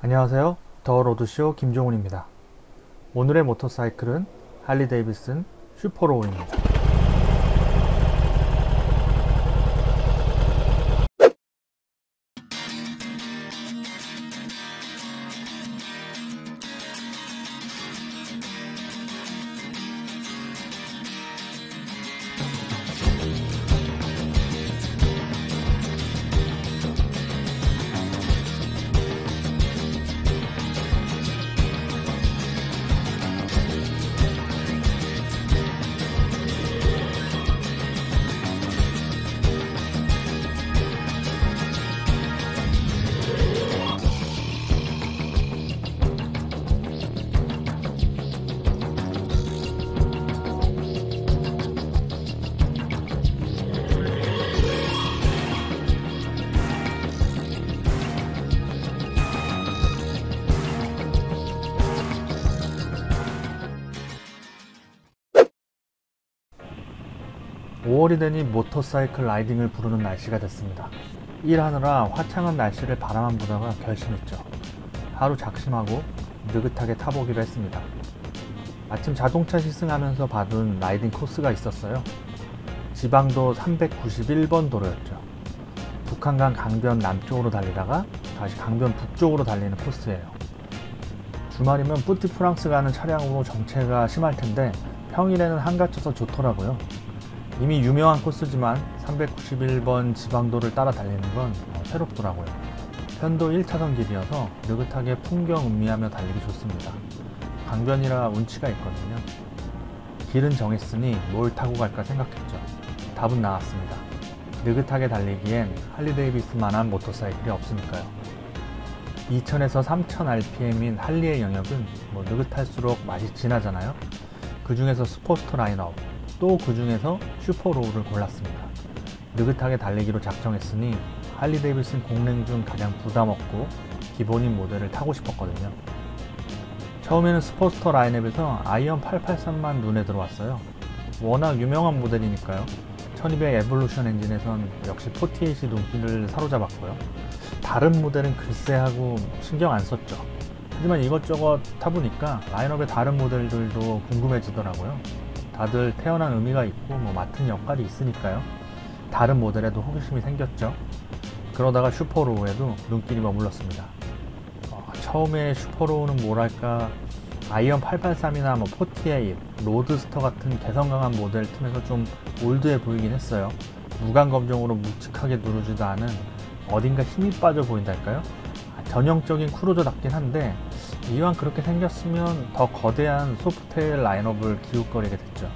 안녕하세요. 더 로드쇼 김종훈입니다. 오늘의 모터사이클은 할리 데이비슨 슈퍼로우입니다. (5월이) 되니 모터사이클 라이딩을 부르는 날씨가 됐습니다. 일하느라 화창한 날씨를 바라만 보다가 결심했죠. 하루 작심하고 느긋하게 타보기로 했습니다. 마침 자동차 시승하면서 받은 라이딩 코스가 있었어요. 지방도 391번 도로였죠. 북한강 강변 남쪽으로 달리다가 다시 강변 북쪽으로 달리는 코스예요. 주말이면 뿌띠 프랑스 가는 차량으로 정체가 심할 텐데 평일에는 한가쳐서 좋더라고요. 이미 유명한 코스지만 391번 지방도를 따라 달리는 건 새롭더라고요. 편도 1차선 길이어서 느긋하게 풍경 음미하며 달리기 좋습니다. 강변이라 운치가 있거든요. 길은 정했으니 뭘 타고 갈까 생각했죠. 답은 나왔습니다. 느긋하게 달리기엔 할리 데이비스만한 모터사이클이 없으니까요. 2000에서 3000rpm인 할리의 영역은 느긋할수록 맛이 진하잖아요. 그 중에서 스포스터 라인업, 또 그 중에서 슈퍼로우를 골랐습니다. 느긋하게 달리기로 작정했으니 할리 데이비슨 공랭 중 가장 부담없고 기본인 모델을 타고 싶었거든요. 처음에는 스포스터 라인업에서 아이언 883만 눈에 들어왔어요. 워낙 유명한 모델이니까요. 1200 에볼루션 엔진에선 역시 48이 눈길을 사로잡았고요. 다른 모델은 글쎄 하고 신경 안 썼죠. 하지만 이것저것 타보니까 라인업의 다른 모델들도 궁금해지더라고요. 다들 태어난 의미가 있고 맡은 역할이 있으니까요. 다른 모델에도 호기심이 생겼죠. 그러다가 슈퍼로우에도 눈길이 머물렀습니다. 처음에 슈퍼로우는 뭐랄까 아이언 883이나 48, 로드스터 같은 개성 강한 모델 틈에서 좀 올드해 보이긴 했어요. 무광검정으로 묵직하게 누르지도 않은 어딘가 힘이 빠져 보인달까요? 전형적인 크루저답긴 한데 이왕 그렇게 생겼으면 더 거대한 소프트테일 라인업을 기웃거리게 됐죠.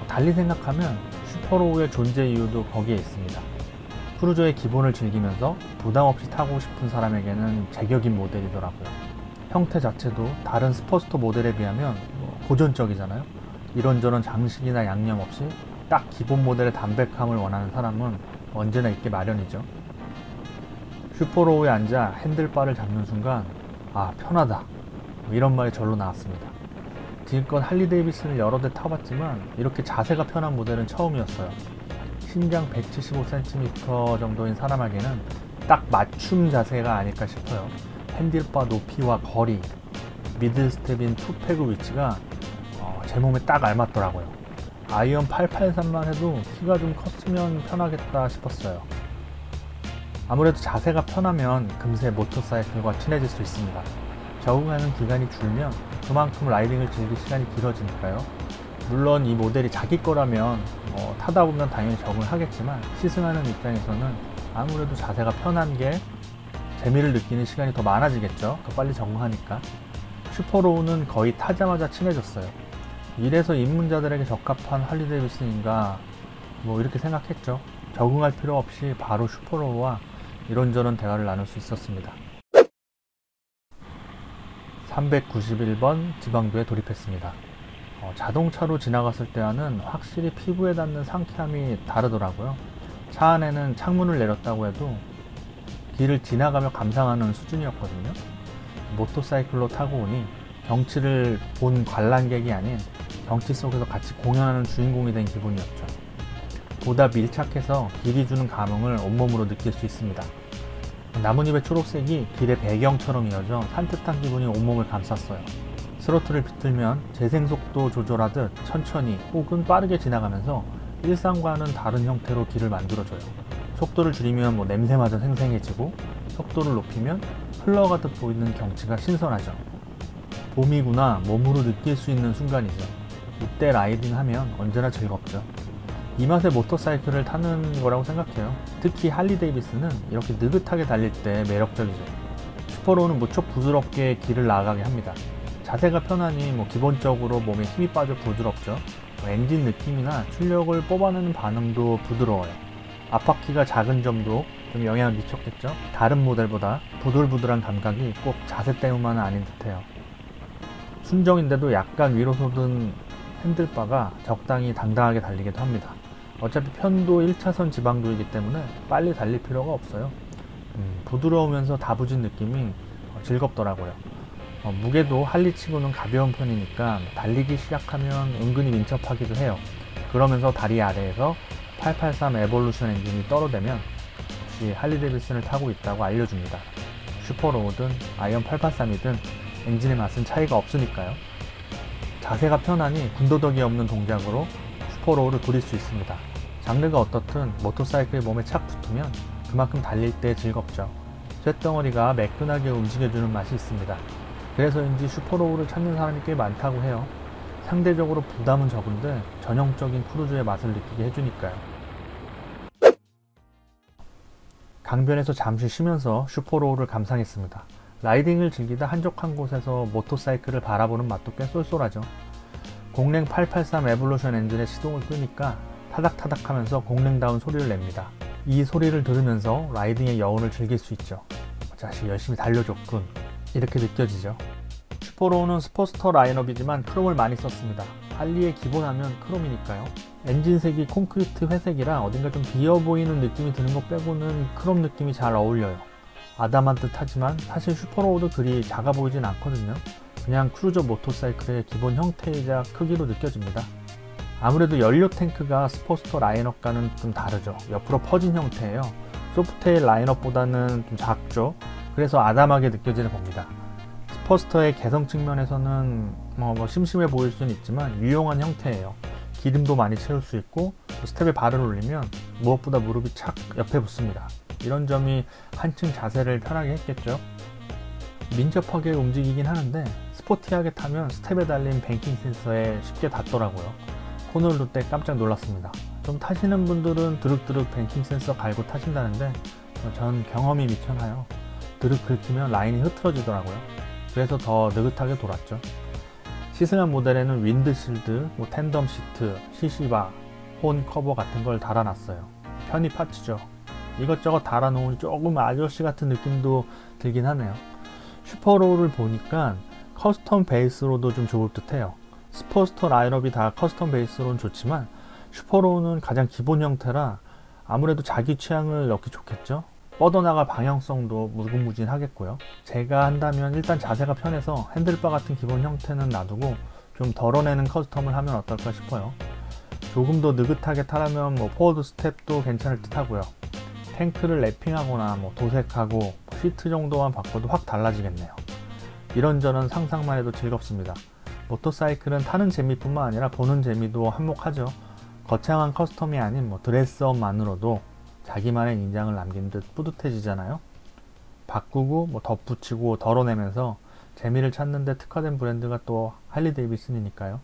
달리 생각하면 슈퍼로우의 존재 이유도 거기에 있습니다. 크루저의 기본을 즐기면서 부담없이 타고 싶은 사람에게는 제격인 모델이더라고요. 형태 자체도 다른 스포스터 모델에 비하면 고전적이잖아요. 이런저런 장식이나 양념 없이 딱 기본 모델의 담백함을 원하는 사람은 언제나 있기 마련이죠. 슈퍼로우에 앉아 핸들바를 잡는 순간 편하다 이런 말이 절로 나왔습니다. 지금껏 할리 데이비슨을 여러 대 타봤지만 이렇게 자세가 편한 모델은 처음이었어요. 신장 175cm 정도인 사람에게는 딱 맞춤 자세가 아닐까 싶어요. 핸들바 높이와 거리, 미들 스텝인 풋페그 위치가 제 몸에 딱 알맞더라고요. 아이언 883만 해도 키가 좀 컸으면 편하겠다 싶었어요. 아무래도 자세가 편하면 금세 모터사이클과 친해질 수 있습니다. 적응하는 기간이 줄면 그만큼 라이딩을 즐길 시간이 길어지니까요. 물론 이 모델이 자기 거라면 타다 보면 당연히 적응을 하겠지만 시승하는 입장에서는 아무래도 자세가 편한 게 재미를 느끼는 시간이 더 많아지겠죠. 더 빨리 적응하니까. 슈퍼로우는 거의 타자마자 친해졌어요. 이래서 입문자들에게 적합한 할리 데이비슨인가 이렇게 생각했죠. 적응할 필요 없이 바로 슈퍼로우와 이런저런 대화를 나눌 수 있었습니다. 391번 지방도에 돌입했습니다. 자동차로 지나갔을 때와는 확실히 피부에 닿는 상쾌함이 다르더라고요. 차 안에는 창문을 내렸다고 해도 길을 지나가며 감상하는 수준이었거든요. 모터사이클로 타고 오니 경치를 본 관람객이 아닌 경치 속에서 같이 공연하는 주인공이 된 기분이었죠. 보다 밀착해서 길이 주는 감흥을 온몸으로 느낄 수 있습니다. 나뭇잎의 초록색이 길의 배경처럼 이어져 산뜻한 기분이 온몸을 감쌌어요. 스로틀을 비틀면 재생속도 조절하듯 천천히 혹은 빠르게 지나가면서 일상과는 다른 형태로 길을 만들어줘요. 속도를 줄이면 냄새마저 생생해지고 속도를 높이면 흘러가듯 보이는 경치가 신선하죠. 봄이구나 몸으로 느낄 수 있는 순간이죠. 이때 라이딩하면 언제나 즐겁죠. 이 맛에 모터사이클을 타는 거라고 생각해요. 특히 할리 데이비스는 이렇게 느긋하게 달릴 때 매력적이죠. 슈퍼로우는 무척 부드럽게 길을 나아가게 합니다. 자세가 편하니 기본적으로 몸에 힘이 빠져 부드럽죠. 엔진 느낌이나 출력을 뽑아내는 반응도 부드러워요. 앞바퀴가 작은 점도 좀 영향을 미쳤겠죠. 다른 모델보다 부들부들한 감각이 꼭 자세 때문만은 아닌 듯해요. 순정인데도 약간 위로 솟은 핸들바가 적당히 당당하게 달리기도 합니다. 어차피 편도 1차선 지방도이기 때문에 빨리 달릴 필요가 없어요. 부드러우면서 다부진 느낌이 즐겁더라고요. 무게도 할리치고는 가벼운 편이니까 달리기 시작하면 은근히 민첩하기도 해요. 그러면서 다리 아래에서 883 에볼루션 엔진이 떨어대면 역시 할리 데이비슨을 타고 있다고 알려줍니다. 슈퍼로우든 아이언 883이든 엔진의 맛은 차이가 없으니까요. 자세가 편하니 군더더기 없는 동작으로 슈퍼로우를 부릴 수 있습니다. 장르가 어떻든 모터사이클이 몸에 착 붙으면 그만큼 달릴 때 즐겁죠. 쇳덩어리가 매끈하게 움직여주는 맛이 있습니다. 그래서인지 슈퍼로우를 찾는 사람이 꽤 많다고 해요. 상대적으로 부담은 적은데 전형적인 크루즈의 맛을 느끼게 해주니까요. 강변에서 잠시 쉬면서 슈퍼로우를 감상했습니다. 라이딩을 즐기다 한적한 곳에서 모터사이클을 바라보는 맛도 꽤 쏠쏠하죠. 공랭 883 에볼루션 엔진의 시동을 끄니까 타닥타닥 하면서 공랭다운 소리를 냅니다. 이 소리를 들으면서 라이딩의 여운을 즐길 수 있죠. 자식 열심히 달려줬군, 이렇게 느껴지죠. 슈퍼로우는 스포츠터 라인업이지만 크롬을 많이 썼습니다. 할리의 기본하면 크롬이니까요. 엔진색이 콘크리트 회색이라 어딘가 좀 비어 보이는 느낌이 드는 것 빼고는 크롬 느낌이 잘 어울려요. 아담한듯하지만 사실 슈퍼로우도 그리 작아 보이진 않거든요. 그냥 크루저 모터사이클의 기본 형태이자 크기로 느껴집니다. 아무래도 연료 탱크가 스포츠터 라인업과는 좀 다르죠. 옆으로 퍼진 형태예요. 소프트테일 라인업보다는 좀 작죠. 그래서 아담하게 느껴지는 겁니다. 스포츠터의 개성 측면에서는 심심해 보일 수는 있지만 유용한 형태예요. 기름도 많이 채울 수 있고 스텝에 발을 올리면 무엇보다 무릎이 착 옆에 붙습니다. 이런 점이 한층 자세를 편하게 했겠죠. 민첩하게 움직이긴 하는데 스포티하게 타면 스텝에 달린 뱅킹 센서에 쉽게 닿더라고요. 코너를 둘 때 깜짝 놀랐습니다. 좀 타시는 분들은 드륵드륵 뱅킹 센서 갈고 타신다는데 전 경험이 미쳐나요. 드륵 긁히면 라인이 흐트러지더라고요. 그래서 더 느긋하게 돌았죠. 시승한 모델에는 윈드실드, 텐덤 시트, CC바, 혼 커버 같은 걸 달아놨어요. 편의 파츠죠. 이것저것 달아놓으니 조금 아저씨 같은 느낌도 들긴 하네요. 슈퍼로우를 보니까 커스텀 베이스로도 좀 좋을 듯 해요. 스포츠터 라인업이 다 커스텀 베이스로는 좋지만 슈퍼로우는 가장 기본 형태라 아무래도 자기 취향을 넣기 좋겠죠. 뻗어나갈 방향성도 무궁무진하겠고요. 제가 한다면 일단 자세가 편해서 핸들바 같은 기본 형태는 놔두고 좀 덜어내는 커스텀을 하면 어떨까 싶어요. 조금 더 느긋하게 타려면 포워드 스텝도 괜찮을 듯 하고요. 탱크를 랩핑하거나 도색하고 시트 정도만 바꿔도 확 달라지겠네요. 이런저런 상상만 해도 즐겁습니다. 모터사이클은 타는 재미뿐만 아니라 보는 재미도 한몫하죠. 거창한 커스텀이 아닌 드레스업만으로도 자기만의 인장을 남긴 듯 뿌듯해지잖아요. 바꾸고 덧붙이고 덜어내면서 재미를 찾는 데 특화된 브랜드가 또 할리 데이비슨이니까요.